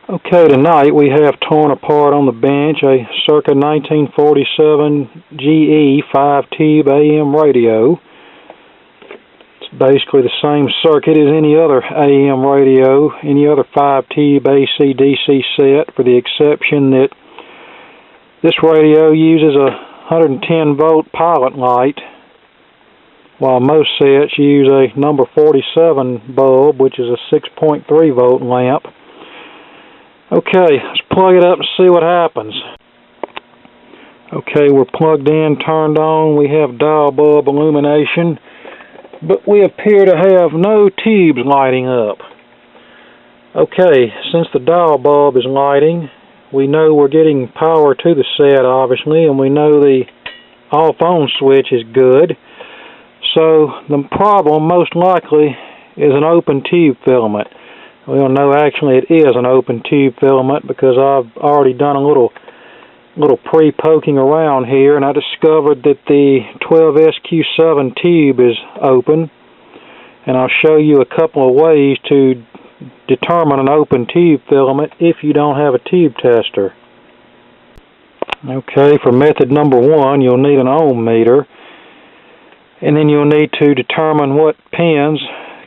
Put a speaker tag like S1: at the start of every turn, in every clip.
S1: Okay, tonight we have torn apart on the bench a circa 1947 GE 5-tube AM radio. It's basically the same circuit as any other AM radio, any other 5-tube AC-DC set, for the exception that this radio uses a 110-volt pilot light, while most sets use a number 47 bulb, which is a 6.3-volt lamp. Okay, let's plug it up and see what happens. Okay, we're plugged in, turned on. We have dial bulb illumination, but we appear to have no tubes lighting up. Okay, since the dial bulb is lighting, we know we're getting power to the set, obviously, and we know the off-on switch is good. So the problem, most likely, is an open tube filament. Well, no, actually it is an open tube filament, because I've already done a little pre-poking around here, and I discovered that the 12SQ7 tube is open, and I'll show you a couple of ways to determine an open tube filament if you don't have a tube tester. Okay, for method number one, you'll need an ohm meter, and then you'll need to determine what pins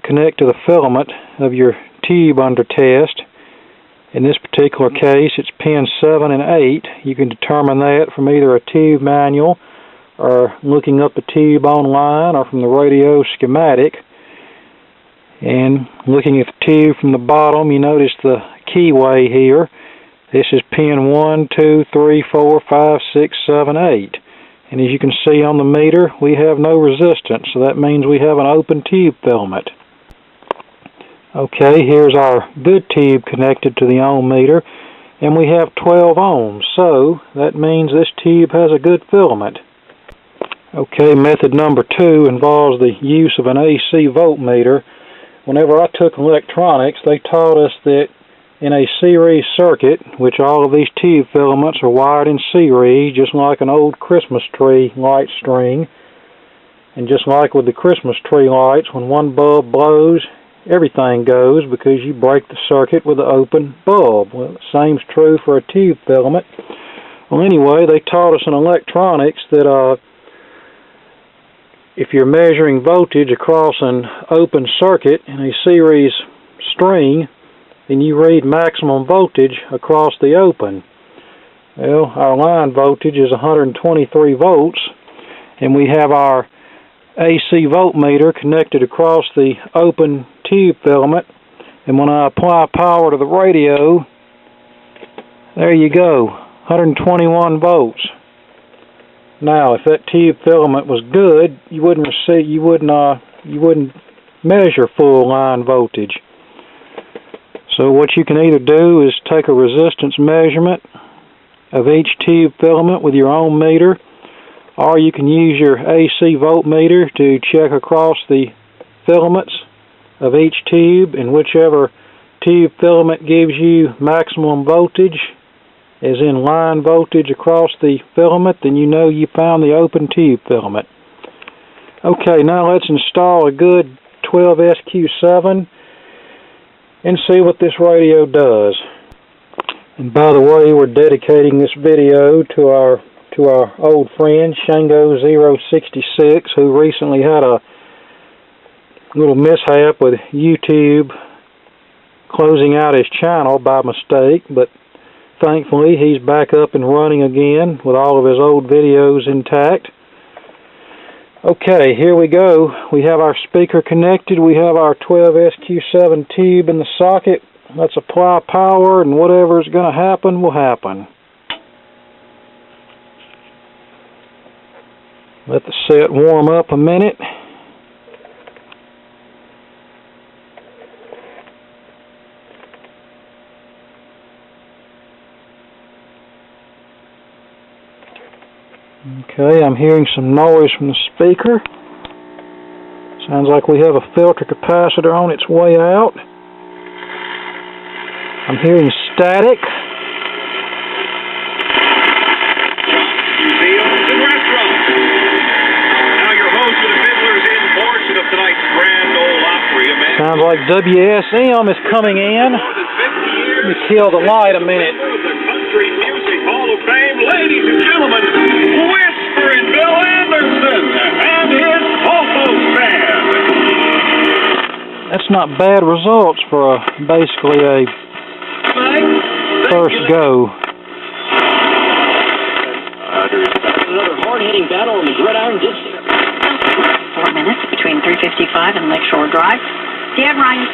S1: connect to the filament of your tube under test. In this particular case, it's pins 7 and 8. You can determine that from either a tube manual or looking up the tube online or from the radio schematic. And looking at the tube from the bottom, you notice the keyway here. This is pin 1, 2, 3, 4, 5, 6, 7, 8. And as you can see on the meter, we have no resistance, so that means we have an open tube filament. Okay, here's our good tube connected to the ohm meter, and we have 12 ohms, so that means this tube has a good filament. Okay, method number two involves the use of an AC voltmeter. Whenever I took electronics, they taught us that in a series circuit, which all of these tube filaments are wired in series, just like an old Christmas tree light string, and just like with the Christmas tree lights, when one bulb blows, everything goes, because you break the circuit with an open bulb. Well, the same's true for a tube filament. Well, anyway, they taught us in electronics that if you're measuring voltage across an open circuit in a series string, then you read maximum voltage across the open. Well, our line voltage is 123 volts, and we have our AC voltmeter connected across the open tube filament, and when I apply power to the radio, there you go, 121 volts. Now, if that tube filament was good, you wouldn't measure full line voltage. So what you can either do is take a resistance measurement of each tube filament with your ohm meter, or you can use your AC voltmeter to check across the filaments of each tube, and whichever tube filament gives you maximum voltage, as in line voltage across the filament, then you know you found the open tube filament. Okay, now let's install a good 12SQ7 and see what this radio does. And by the way, we're dedicating this video to our old friend Shango066, who recently had a little mishap with YouTube closing out his channel by mistake, but thankfully he's back up and running again with all of his old videos intact. Okay, here we go. We have our speaker connected. We have our 12SQ7 tube in the socket. Let's apply power, and whatever is going to happen will happen. Let the set warm up a minute. Okay, I'm hearing some noise from the speaker. Sounds like we have a filter capacitor on its way out. I'm hearing static.
S2: Museums and restaurants. Now your host with the fiddlers in portion of tonight's Grand Ole Opry.
S1: Sounds like WSM is coming in.
S2: More than 50 years.
S1: Let me kill the light a minute.
S2: The Country Music Hall of Fame, ladies and gentlemen, Whispering Bill Anderson and his vocal band.
S1: That's not bad results for basically a first go.
S3: Another hard-hitting battle on the gridiron distance.
S4: 4 minutes between 355 and Lakeshore Drive. Dan Ryan.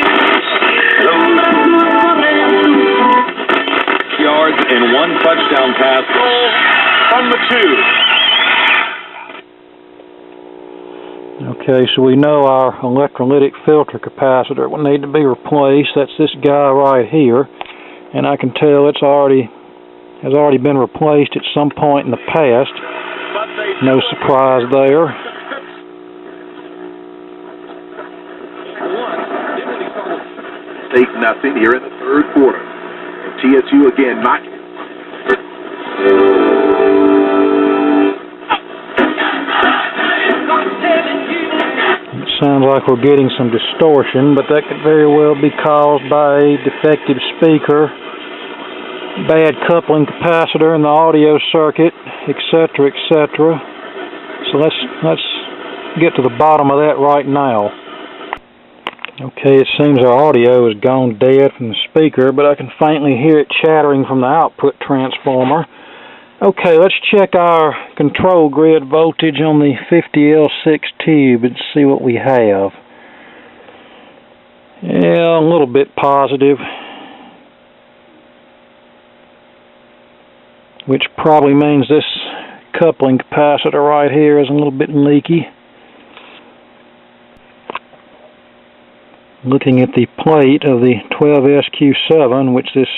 S2: Yards and 1 touchdown pass from the 2.
S1: Okay, so we know our electrolytic filter capacitor will need to be replaced. That's this guy right here, and I can tell it's has already been replaced at some point in the past. No surprise there.
S5: 8-0 here in the third quarter. TSU again knocking.
S1: It sounds like we're getting some distortion, but that could very well be caused by a defective speaker, bad coupling capacitor in the audio circuit, etc., etc. So let's get to the bottom of that right now. Okay, it seems our audio has gone dead from the speaker, but I can faintly hear it chattering from the output transformer. Okay, let's check our control grid voltage on the 50L6 tube and see what we have. Yeah, a little bit positive, which probably means this coupling capacitor right here is a little bit leaky. Looking at the plate of the 12SQ7, which this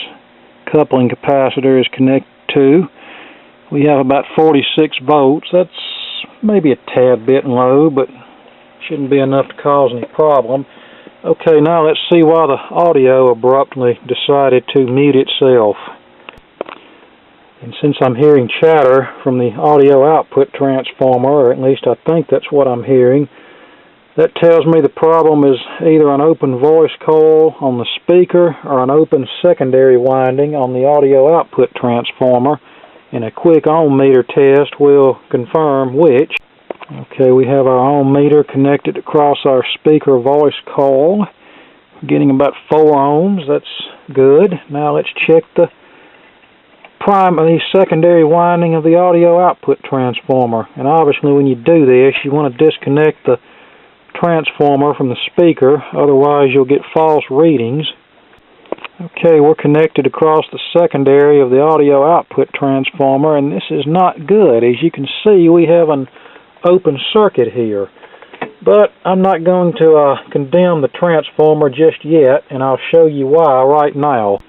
S1: coupling capacitor is connected to, we have about 46 volts. That's maybe a tad bit low, but shouldn't be enough to cause any problem. Okay, now let's see why the audio abruptly decided to mute itself. And since I'm hearing chatter from the audio output transformer, or at least I think that's what I'm hearing, that tells me the problem is either an open voice coil on the speaker or an open secondary winding on the audio output transformer, and a quick ohm meter test will confirm which. Okay, we have our ohm meter connected across our speaker voice coil, getting about 4 ohms. That's good. Now let's check the secondary winding of the audio output transformer. And obviously when you do this, you want to disconnect the transformer from the speaker, otherwise you'll get false readings. Okay, we're connected across the secondary of the audio output transformer, and this is not good. As you can see, we have an open circuit here. But I'm not going to condemn the transformer just yet, and I'll show you why right now.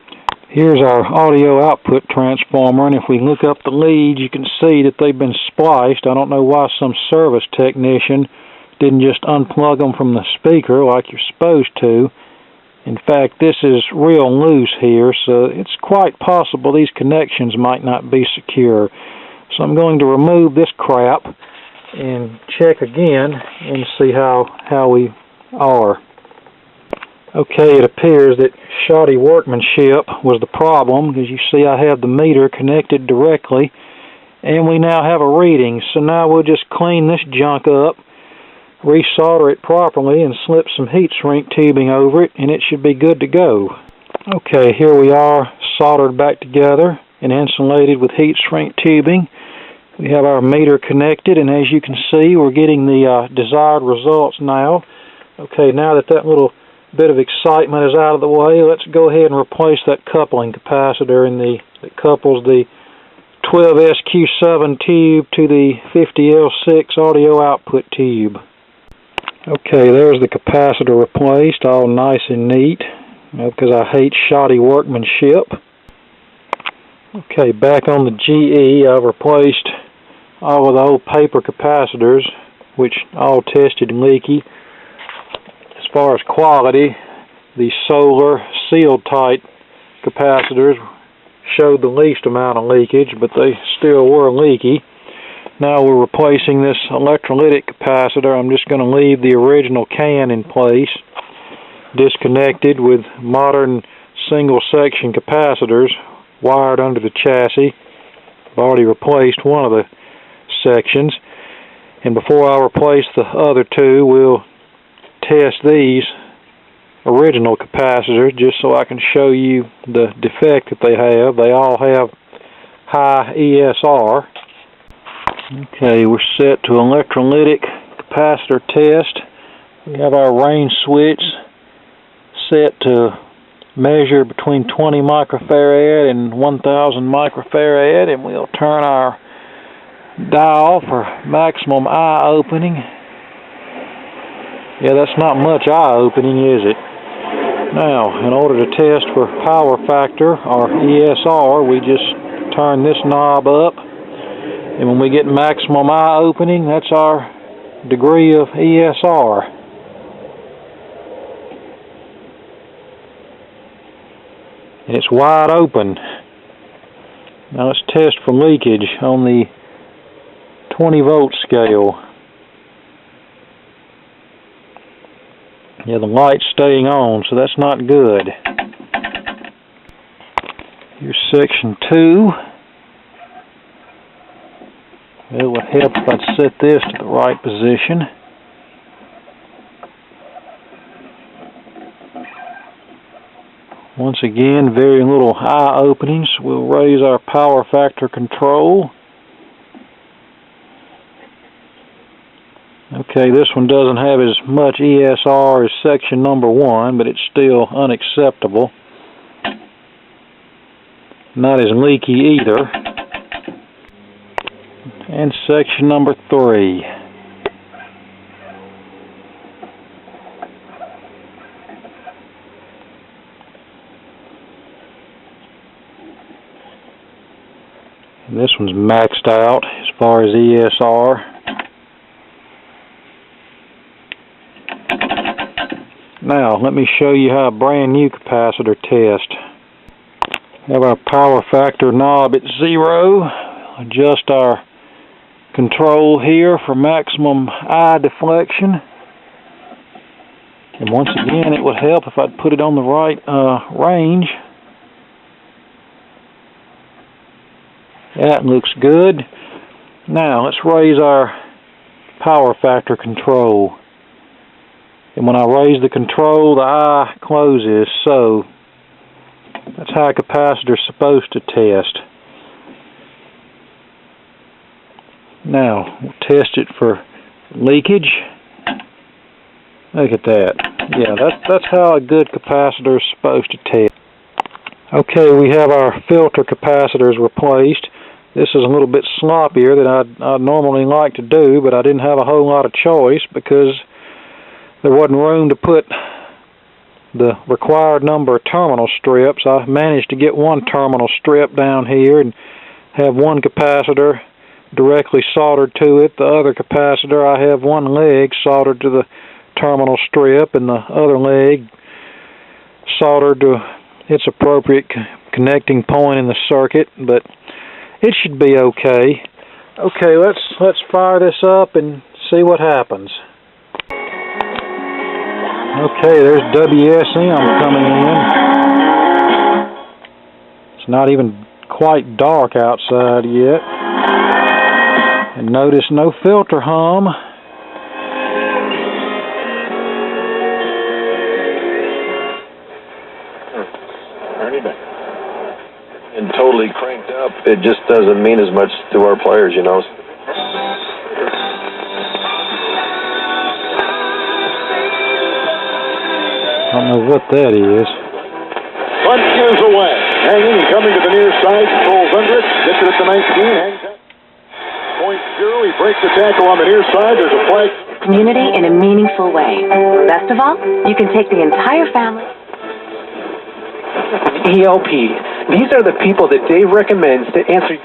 S1: Here's our audio output transformer, and if we look up the leads, you can see that they've been spliced. I don't know why some service technician didn't just unplug them from the speaker like you're supposed to. In fact, this is real loose here, so it's quite possible these connections might not be secure. So I'm going to remove this crap and check again and see how we are. Okay, it appears that shoddy workmanship was the problem, because you see I have the meter connected directly, and we now have a reading. So now we'll just clean this junk up, resolder it properly, and slip some heat shrink tubing over it, and it should be good to go. Okay, here we are, soldered back together and insulated with heat shrink tubing. We have our meter connected, and as you can see, we're getting the desired results now. Okay, now that little bit of excitement is out of the way, let's go ahead and replace that coupling capacitor that couples the 12SQ7 tube to the 50L6 audio output tube. Okay, there's the capacitor replaced, all nice and neat, because I hate shoddy workmanship. Okay, back on the GE, I've replaced all of the old paper capacitors, which all tested leaky. As far as quality, the solar sealed tight capacitors showed the least amount of leakage, but they still were leaky. Now we're replacing this electrolytic capacitor. I'm just going to leave the original can in place, disconnected with modern single section capacitors wired under the chassis. I've already replaced one of the sections, and before I replace the other two, we'll test these original capacitors just so I can show you the defect that they have. They all have high ESR. Okay, we're set to electrolytic capacitor test. We have our range switch set to measure between 20 microfarad and 1000 microfarad, and we'll turn our dial for maximum eye opening. Yeah, that's not much eye opening, is it? Now, in order to test for power factor, or ESR, we just turn this knob up, and when we get maximum eye opening, that's our degree of ESR. And it's wide open. Now let's test for leakage on the 20 volt scale. Yeah, the light's staying on, so that's not good. Here's section 2. It would help if I'd set this to the right position. Once again, very little eye openings. We'll raise our power factor control. Okay, this one doesn't have as much ESR as section number 1, but it's still unacceptable. Not as leaky either. And section number 3. And this one's maxed out as far as ESR. Now, let me show you how a brand new capacitor test. Have our power factor knob at 0. Adjust our control here for maximum eye deflection. And once again, it would help if I'd put it on the right range. That looks good. Now, let's raise our power factor control. And when I raise the control, the eye closes, so that's how a capacitor is supposed to test. Now, we'll test it for leakage. Look at that. Yeah, that's how a good capacitor is supposed to test. Okay, we have our filter capacitors replaced. This is a little bit sloppier than I'd normally like to do, but I didn't have a whole lot of choice because there wasn't room to put the required number of terminal strips. I managed to get one terminal strip down here and have one capacitor directly soldered to it. The other capacitor, I have one leg soldered to the terminal strip and the other leg soldered to its appropriate connecting point in the circuit, but it should be okay. Okay, let's fire this up and see what happens. Okay, there's WSM coming in. It's not even quite dark outside yet. And notice no filter hum.
S6: And totally cranked up, it just doesn't mean as much to our players, you know.
S1: I don't know what that is.
S2: Bunt is away. Hanging and coming to the near side. Controls under it. Gets it at the 19. Hangs up. 0.0. He breaks the tackle on the near side. There's a flag.
S7: Community in a meaningful way. Best of all, you can take the entire family.
S8: ELP. These are the people that Dave recommends to answer.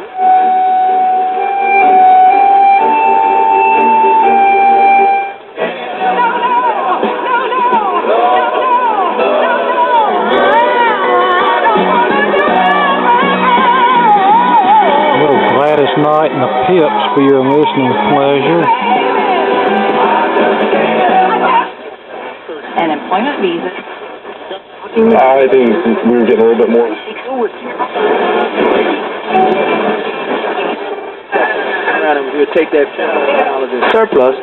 S1: Night and the Pips for your listening pleasure.
S7: An employment visa.
S6: I think we were getting a little bit more.
S9: Around and we'll take that $10 in surplus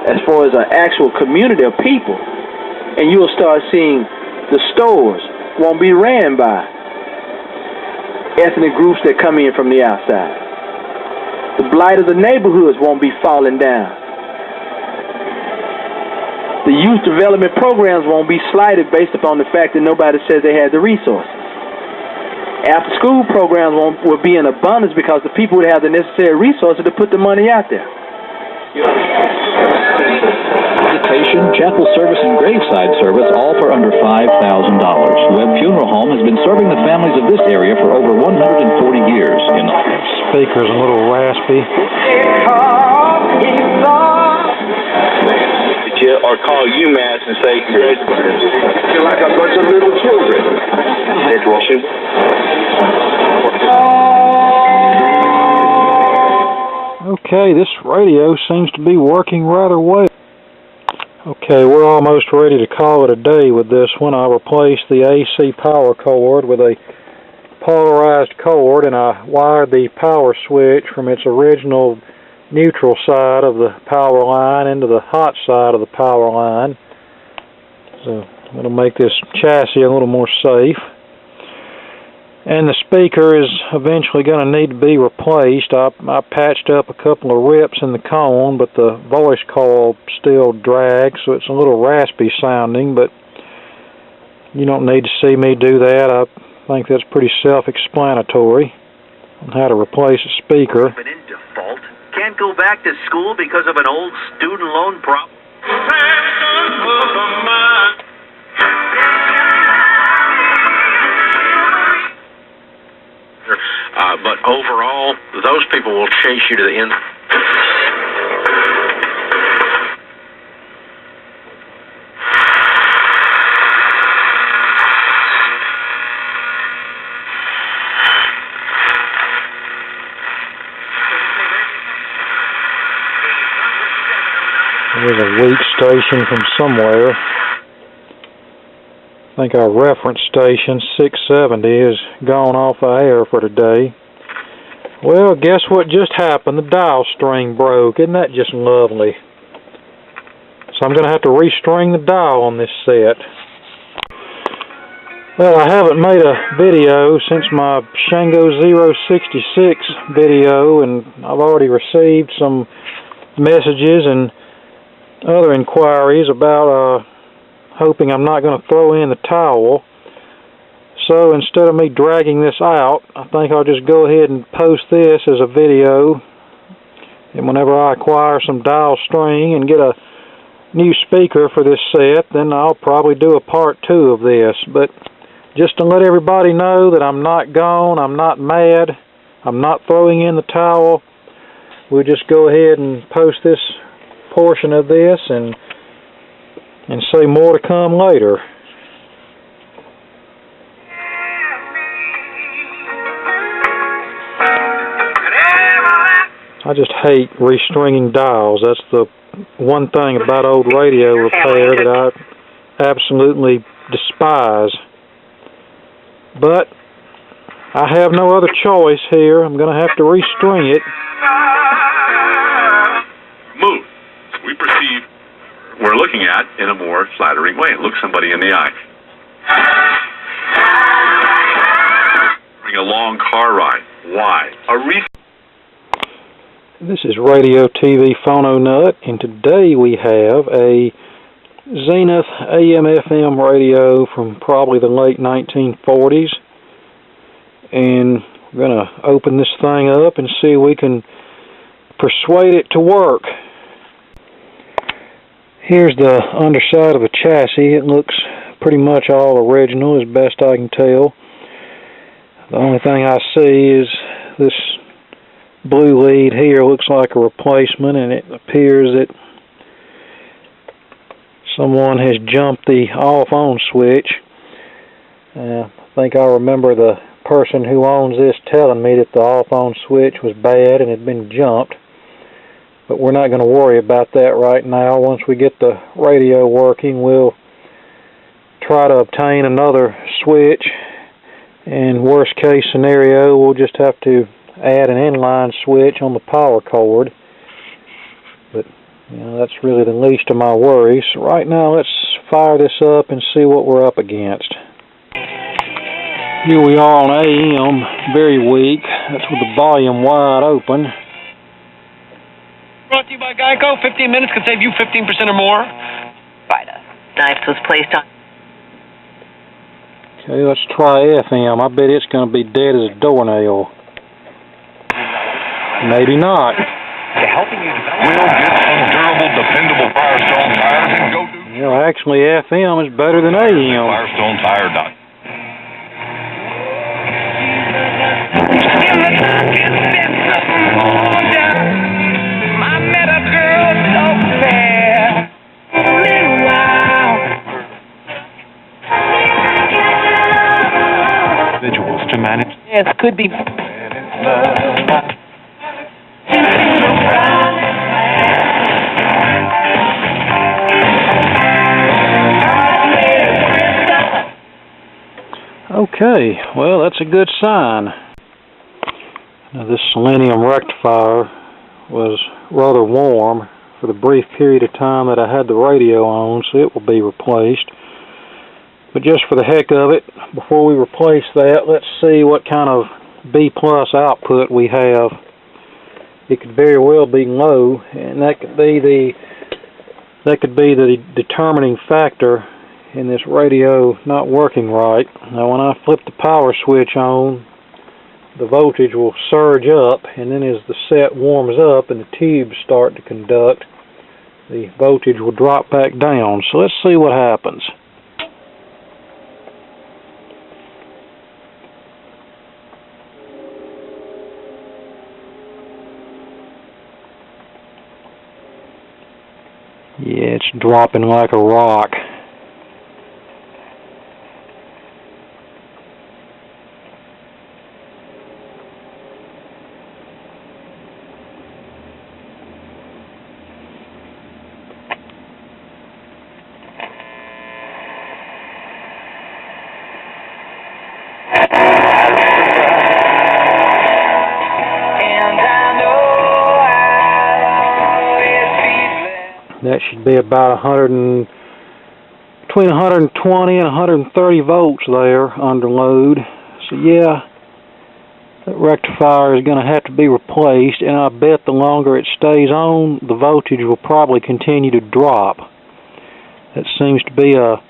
S9: as far as an actual community of people, and you'll start seeing the stores won't be ran by ethnic groups that come in from the outside. The blight of the neighborhoods won't be falling down. The youth development programs won't be slighted based upon the fact that nobody says they had the resources. After school programs will be in abundance because the people would have the necessary resources to put the money out there.
S10: Visitation, chapel service, and graveside service, all for under $5,000. Webb Funeral Home has been serving the families of this area for over 140 years.
S1: Speaker's a little raspy.
S6: Or call UMass and say, you're like a bunch of little children.
S1: Okay, this radio seems to be working rather well. Okay, we're almost ready to call it a day with this one. I replaced the AC power cord with a polarized cord, and I wired the power switch from its original neutral side of the power line into the hot side of the power line. So it'll make this chassis a little more safe. And the speaker is eventually going to need to be replaced. I patched up a couple of rips in the cone, but the voice coil still drags, so it's a little raspy sounding, but you don't need to see me do that. I think that's pretty self-explanatory on how to replace a speaker.
S11: Been in default? Can't go back to school because of an old student loan problem?
S3: But overall, those people will chase you to the end.
S1: There's a weak station from somewhere. I think our reference station, 670, is gone off the air for today. Well, guess what just happened? The dial string broke. Isn't that just lovely? So I'm going to have to restring the dial on this set. Well, I haven't made a video since my Shango 066 video, and I've already received some messages and other inquiries about hoping I'm not going to throw in the towel. So instead of me dragging this out, I think I'll just go ahead and post this as a video, and whenever I acquire some dial string and get a new speaker for this set, then I'll probably do a part 2 of this. But just to let everybody know that I'm not gone, I'm not mad, I'm not throwing in the towel, we'll just go ahead and post this portion of this and say more to come later. I just hate restringing dials. That's the one thing about old radio repair that I absolutely despise. But I have no other choice here. I'm going to have to restring it.
S12: Move. We perceive we're looking at in a more flattering way. Look somebody in the eye. Bring a long car ride. Why?
S1: This is Radio TV Phono Nut, and today we have a Zenith AMFM radio from probably the late 1940s, and we're going to open this thing up and see if we can persuade it to work. Here's the underside of the chassis. It looks pretty much all original as best I can tell. The only thing I see is this blue lead here looks like a replacement, and it appears that someone has jumped the off-on switch. I think I remember the person who owns this telling me that the off-on switch was bad and had been jumped. But we're not going to worry about that right now. Once we get the radio working, we'll try to obtain another switch. In worst case scenario, we'll just have to add an inline switch on the power cord. But that's really the least of my worries. So right now, let's fire this up and see what we're up against. Here we are on AM, very weak. That's with the volume wide open.
S3: Brought to you by Geico. 15 minutes could save you 15% or more.
S4: Knife was placed on.
S1: Okay, let's try FM. I bet it's going to be dead as a doornail. Maybe not.
S12: Helping you will get some durable, dependable Firestone tires and go to.
S1: Actually, FM is better than AM.
S12: Firestone Tire.
S3: Individuals to manage. Yes, could be.
S1: Okay, well, that's a good sign. Now, this selenium rectifier was rather warm for the brief period of time that I had the radio on, so it will be replaced. But just for the heck of it, before we replace that, let's see what kind of B+ output we have. It could very well be low, and that could be the determining factor in this radio not working right. Now, when I flip the power switch on, the voltage will surge up, and then as the set warms up and the tubes start to conduct, the voltage will drop back down. So let's see what happens. Yeah, it's dropping like a rock. That should be about between 120 and 130 volts there under load. So yeah, that rectifier is going to have to be replaced, and I bet the longer it stays on, the voltage will probably continue to drop. That seems to be a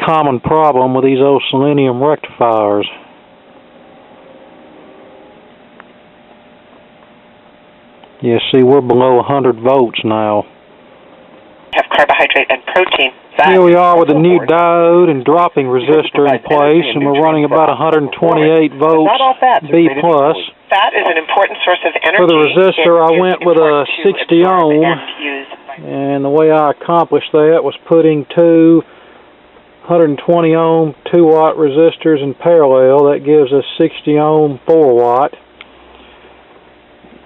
S1: common problem with these old selenium rectifiers. Yeah, see, we're below 100 volts now.
S4: Have carbohydrate and protein.
S1: Here we are with a new diode and dropping resistor in place, and we're running about 128 volts B+.
S4: Fat is an important source of energy.
S1: For the resistor, I went with a 60 ohm, and the way I accomplished that was putting two 120 ohm 2 watt resistors in parallel. That gives us 60 ohm 4 watt,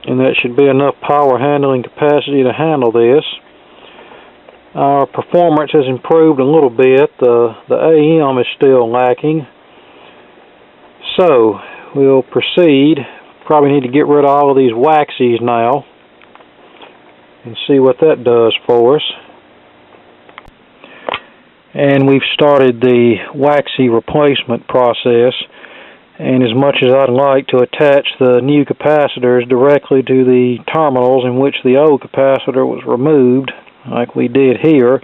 S1: and that should be enough power handling capacity to handle this. Our performance has improved a little bit. The AM is still lacking. So, we'll proceed. Probably need to get rid of all of these waxies now and see what that does for us. And we've started the waxy replacement process. And as much as I'd like to attach the new capacitors directly to the terminals in which the old capacitor was removed, like we did here,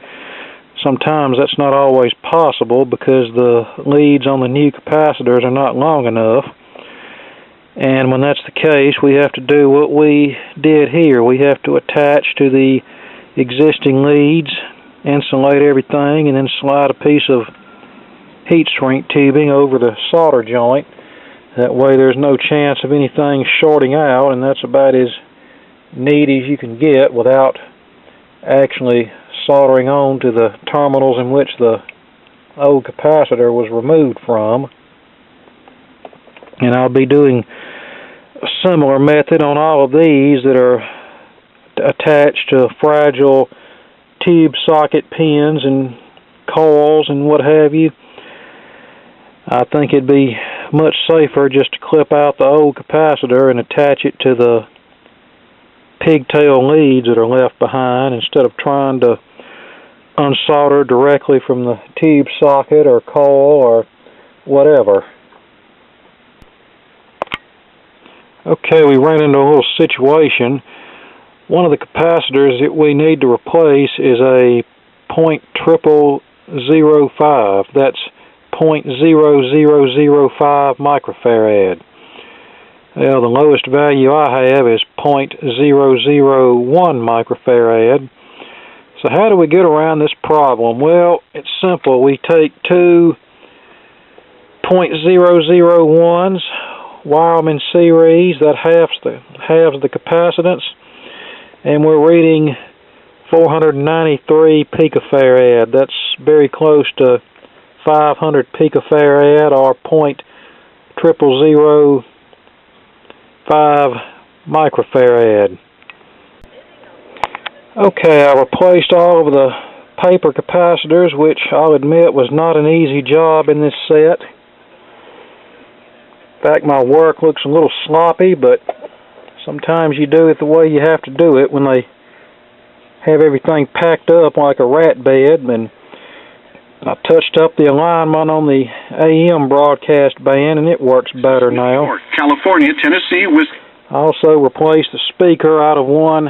S1: sometimes that's not always possible because the leads on the new capacitors are not long enough. And when that's the case, we have to do what we did here. We have to attach to the existing leads, insulate everything, and then slide a piece of heat shrink tubing over the solder joint. That way there's no chance of anything shorting out, and that's about as neat as you can get without actually soldering on to the terminals in which the old capacitor was removed from. And I'll be doing a similar method on all of these that are attached to fragile tube socket pins and coils and what have you. I think it'd be much safer just to clip out the old capacitor and attach it to the pigtail leads that are left behind instead of trying to unsolder directly from the tube socket or coil or whatever. Okay, we ran into a little situation. One of the capacitors that we need to replace is a 0.0005. That's 0.0005 microfarad. Well, the lowest value I have is 0.001 microfarad. So how do we get around this problem? Well, it's simple. We take two 0.001s, wire them in series, that halves the capacitance, and we're reading 493 picofarad. That's very close to 500 picofarad or 0.0005 microfarad. Okay, I replaced all of the paper capacitors, which I'll admit was not an easy job in this set. In fact, my work looks a little sloppy, but sometimes you do it the way you have to do it when they have everything packed up like a rat bed. And I touched up the alignment on the AM broadcast band, and it works better now.
S5: California, Tennessee,
S1: I also replaced the speaker out of one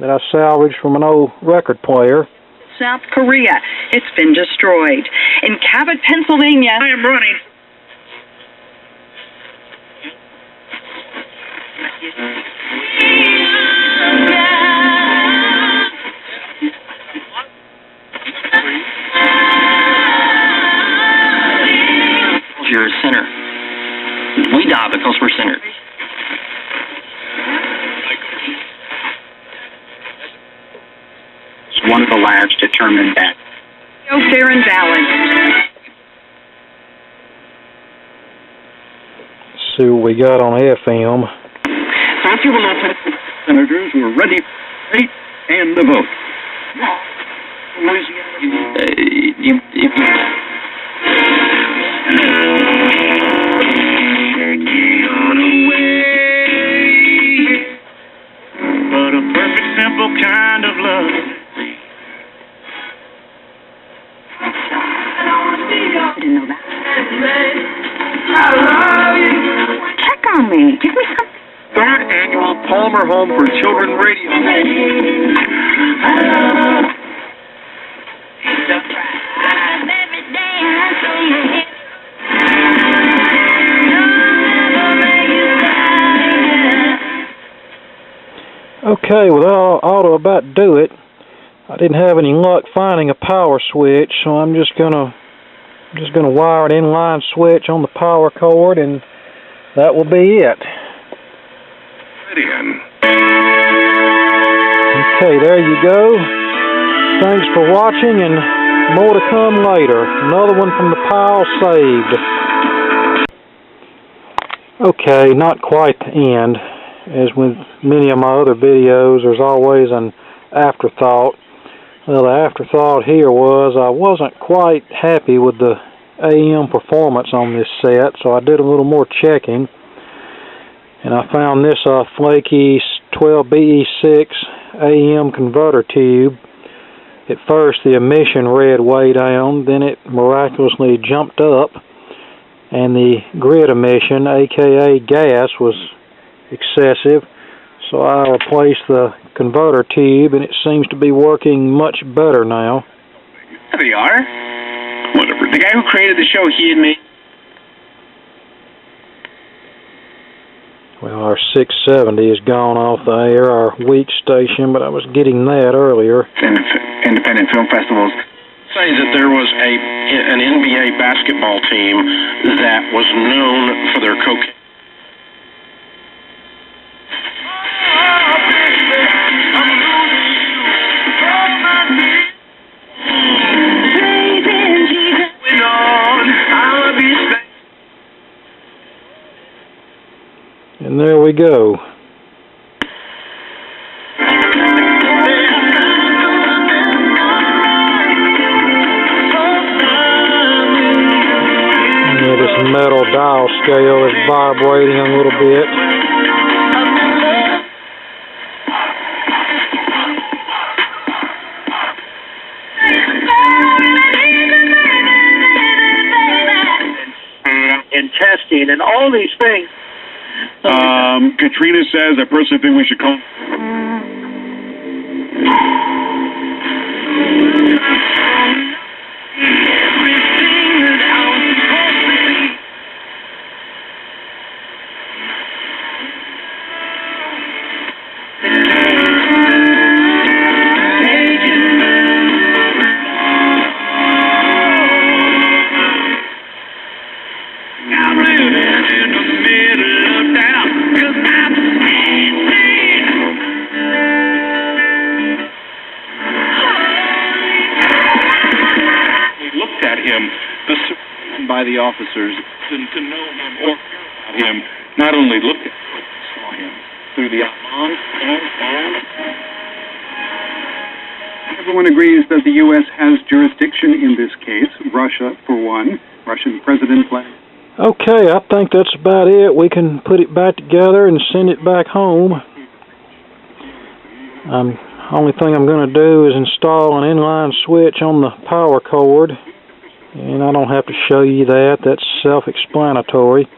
S1: that I salvaged from an old record player.
S4: South Korea. It's been destroyed. In Cabot, Pennsylvania.
S11: I am running.
S3: You're a sinner. We die because we're sinners. One of the labs determined that.
S4: Fair and valid.
S1: Let's see what we got on FM.
S3: Thank you, senators who are ready to debate and to vote.
S11: But a perfect, simple kind of love.
S4: I didn't know that. Check on me. Give me some.
S5: third annual Palmer Home for Children Radio.
S1: Okay, well, that ought to about do it. I didn't have any luck finding a power switch, so I'm just gonna wire an inline switch on the power cord, and that will be it. Okay, there you go. Thanks for watching, and more to come later. Another one from the pile saved. Okay, not quite the end. As with many of my other videos, there's always an afterthought. Well, the afterthought here was I wasn't quite happy with the AM performance on this set, so I did a little more checking, and I found this flaky 12BE6 AM converter tube. At first the emission read way down, then it miraculously jumped up, and the grid emission, aka gas, was excessive, so I replaced the converter tube, and it seems to be working much better now.
S3: There they are. Whatever. The guy who created the show, he and me.
S1: Well, our 670 has gone off the air, our weak station, but I was getting that earlier.
S3: Independent film festivals
S5: Say that there was an NBA basketball team that was known for their cocaine.
S1: And there we go. started vibrating a little bit.
S3: And testing and all these things.
S12: Katrina says, I personally think we should call.
S3: By the officers to know him or hear about him, not only looked at him, but saw him through the and
S13: everyone agrees that the U.S. has jurisdiction in this case. Russia, for one. Russian President Vladimir.
S1: Okay, I think that's about it. We can put it back together and send it back home. Only thing I'm going to do is install an inline switch on the power cord. And I don't have to show you that. That's self-explanatory.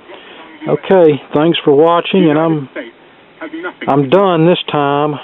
S1: Okay, thanks for watching, and I'm done this time.